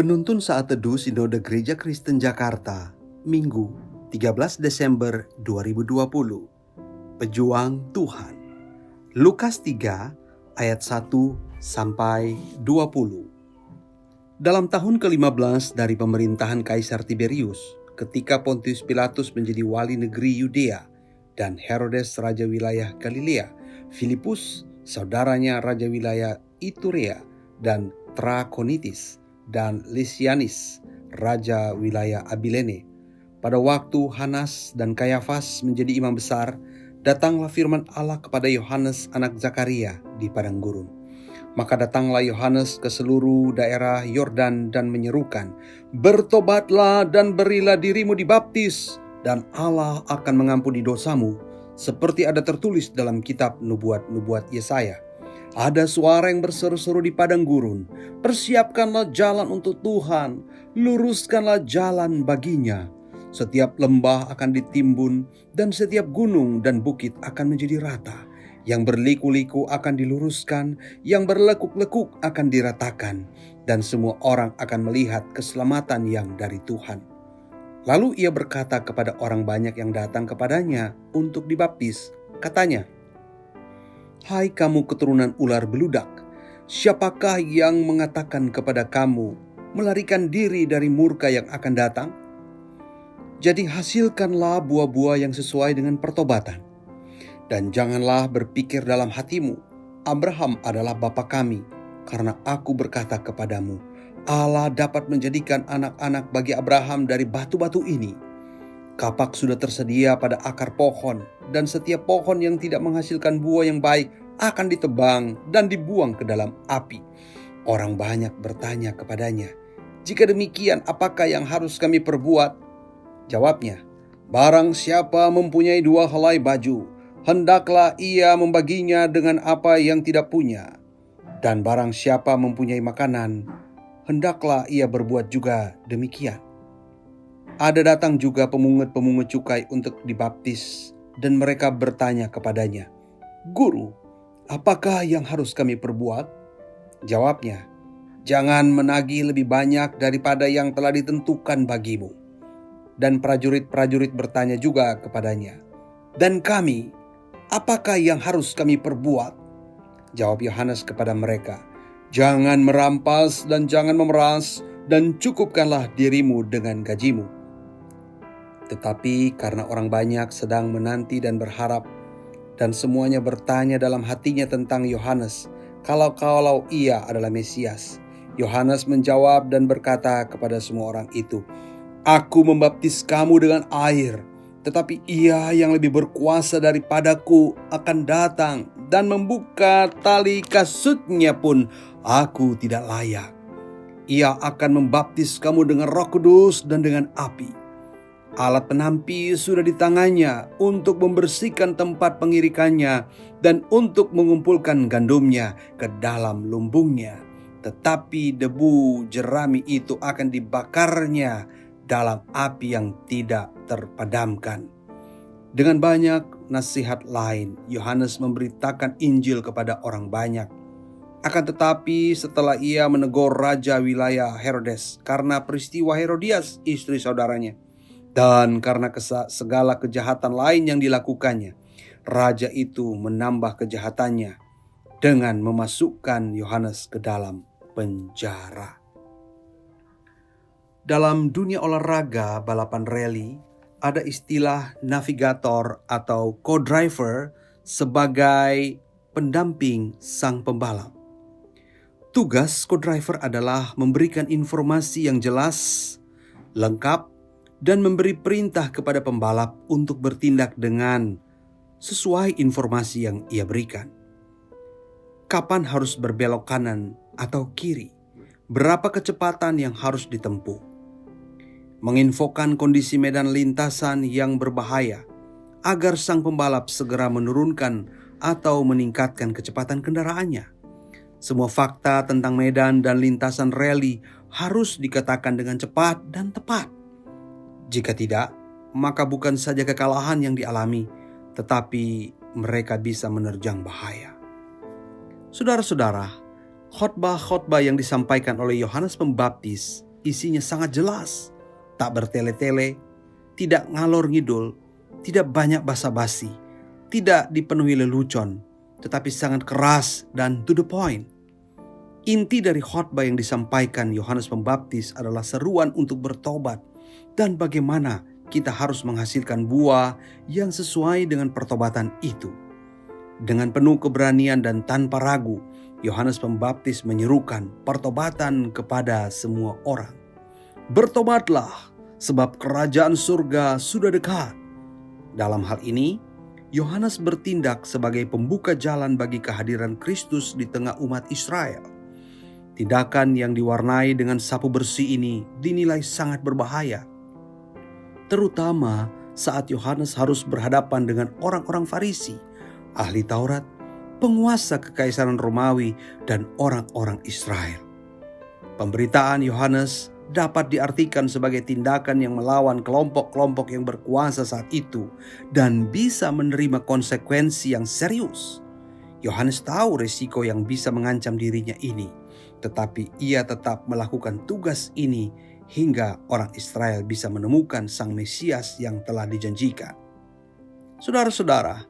Penuntun Saat Teduh Sinode Gereja Kristen Jakarta, Minggu 13 Desember 2020. Pejuang Tuhan. Lukas 3 ayat 1 sampai 20. Dalam tahun ke-15 dari pemerintahan Kaisar Tiberius, ketika Pontius Pilatus menjadi wali negeri Yudea dan Herodes raja wilayah Galilea, Filipus saudaranya raja wilayah Iturea dan Trakonitis, dan Lisianis, raja wilayah Abilene. Pada waktu Hanas dan Kayafas menjadi imam besar, datanglah firman Allah kepada Yohanes anak Zakaria di padang gurun. Maka datanglah Yohanes ke seluruh daerah Yordan dan menyerukan, "Bertobatlah dan berilah dirimu dibaptis, dan Allah akan mengampuni dosamu, seperti ada tertulis dalam kitab nubuat-nubuat Yesaya. Ada suara yang berseru-seru di padang gurun, persiapkanlah jalan untuk Tuhan, luruskanlah jalan baginya. Setiap lembah akan ditimbun dan setiap gunung dan bukit akan menjadi rata. Yang berliku-liku akan diluruskan, yang berlekuk-lekuk akan diratakan, dan semua orang akan melihat keselamatan yang dari Tuhan." Lalu ia berkata kepada orang banyak yang datang kepadanya untuk dibaptis, katanya, "Hai kamu keturunan ular beludak, siapakah yang mengatakan kepada kamu melarikan diri dari murka yang akan datang? Jadi hasilkanlah buah-buah yang sesuai dengan pertobatan. Dan janganlah berpikir dalam hatimu, Abraham adalah bapa kami, karena aku berkata kepadamu, Allah dapat menjadikan anak-anak bagi Abraham dari batu-batu ini. Kapak sudah tersedia pada akar pohon, dan setiap pohon yang tidak menghasilkan buah yang baik akan ditebang dan dibuang ke dalam api." Orang banyak bertanya kepadanya, "Jika demikian, apakah yang harus kami perbuat?" Jawabnya, "Barang siapa mempunyai 2 helai baju, hendaklah ia membaginya dengan apa yang tidak punya. Dan barang siapa mempunyai makanan, hendaklah ia berbuat juga demikian." Ada datang juga pemungut-pemungut cukai untuk dibaptis, dan mereka bertanya kepadanya, "Guru, apakah yang harus kami perbuat?" Jawabnya, "Jangan menagih lebih banyak daripada yang telah ditentukan bagimu." Dan prajurit-prajurit bertanya juga kepadanya, "Dan kami, apakah yang harus kami perbuat?" Jawab Yohanes kepada mereka, "Jangan merampas dan jangan memeras, dan cukupkanlah dirimu dengan gajimu." Tetapi karena orang banyak sedang menanti dan berharap, dan semuanya bertanya dalam hatinya tentang Yohanes, kalau ia adalah Mesias, Yohanes menjawab dan berkata kepada semua orang itu, "Aku membaptis kamu dengan air, tetapi Ia yang lebih berkuasa daripadaku akan datang, dan membuka tali kasutnya pun aku tidak layak. Ia akan membaptis kamu dengan Roh Kudus dan dengan api. Alat penampi sudah di tangannya untuk membersihkan tempat pengirikannya dan untuk mengumpulkan gandumnya ke dalam lumbungnya. Tetapi debu jerami itu akan dibakarnya dalam api yang tidak terpadamkan." Dengan banyak nasihat lain, Yohanes memberitakan Injil kepada orang banyak. Akan tetapi setelah ia menegur raja wilayah Herodes karena peristiwa Herodias, istri saudaranya, dan karena segala kejahatan lain yang dilakukannya, raja itu menambah kejahatannya dengan memasukkan Yohanes ke dalam penjara. Dalam dunia olahraga balapan rally, ada istilah navigator atau co-driver sebagai pendamping sang pembalap. Tugas co-driver adalah memberikan informasi yang jelas, lengkap, dan memberi perintah kepada pembalap untuk bertindak dengan sesuai informasi yang ia berikan. Kapan harus berbelok kanan atau kiri? Berapa kecepatan yang harus ditempuh? Menginfokan kondisi medan lintasan yang berbahaya agar sang pembalap segera menurunkan atau meningkatkan kecepatan kendaraannya. Semua fakta tentang medan dan lintasan rally harus dikatakan dengan cepat dan tepat. Jika tidak, maka bukan saja kekalahan yang dialami, tetapi mereka bisa menerjang bahaya. Saudara-saudara, khotbah-khotbah yang disampaikan oleh Yohanes Pembaptis isinya sangat jelas, tak bertele-tele, tidak ngalor ngidul, tidak banyak basa-basi, tidak dipenuhi lelucon, tetapi sangat keras dan to the point. Inti dari khotbah yang disampaikan Yohanes Pembaptis adalah seruan untuk bertobat dan bagaimana kita harus menghasilkan buah yang sesuai dengan pertobatan itu. Dengan penuh keberanian dan tanpa ragu, Yohanes Pembaptis menyerukan pertobatan kepada semua orang. Bertobatlah, sebab kerajaan surga sudah dekat. Dalam hal ini, Yohanes bertindak sebagai pembuka jalan bagi kehadiran Kristus di tengah umat Israel. Tindakan yang diwarnai dengan sapu bersih ini dinilai sangat berbahaya, terutama saat Yohanes harus berhadapan dengan orang-orang Farisi, ahli Taurat, penguasa kekaisaran Romawi, dan orang-orang Israel. Pemberitaan Yohanes dapat diartikan sebagai tindakan yang melawan kelompok-kelompok yang berkuasa saat itu dan bisa menerima konsekuensi yang serius. Yohanes tahu risiko yang bisa mengancam dirinya ini, tetapi ia tetap melakukan tugas ini hingga orang Israel bisa menemukan Sang Mesias yang telah dijanjikan. Saudara-saudara,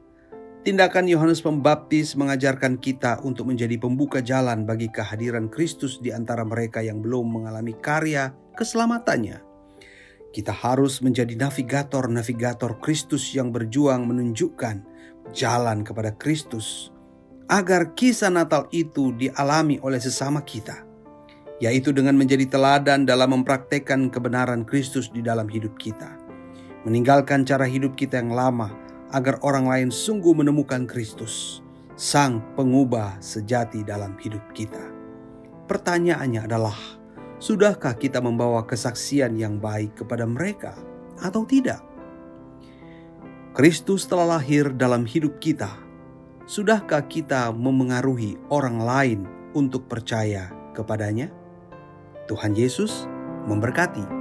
tindakan Yohanes Pembaptis mengajarkan kita untuk menjadi pembuka jalan bagi kehadiran Kristus di antara mereka yang belum mengalami karya keselamatannya. Kita harus menjadi navigator-navigator Kristus yang berjuang menunjukkan jalan kepada Kristus, agar kisah Natal itu dialami oleh sesama kita, yaitu dengan menjadi teladan dalam mempraktekkan kebenaran Kristus di dalam hidup kita. Meninggalkan cara hidup kita yang lama, agar orang lain sungguh menemukan Kristus, Sang Pengubah sejati dalam hidup kita. Pertanyaannya adalah, sudahkah kita membawa kesaksian yang baik kepada mereka atau tidak? Kristus telah lahir dalam hidup kita. Sudahkah kita memengaruhi orang lain untuk percaya kepadanya? Tuhan Yesus memberkati.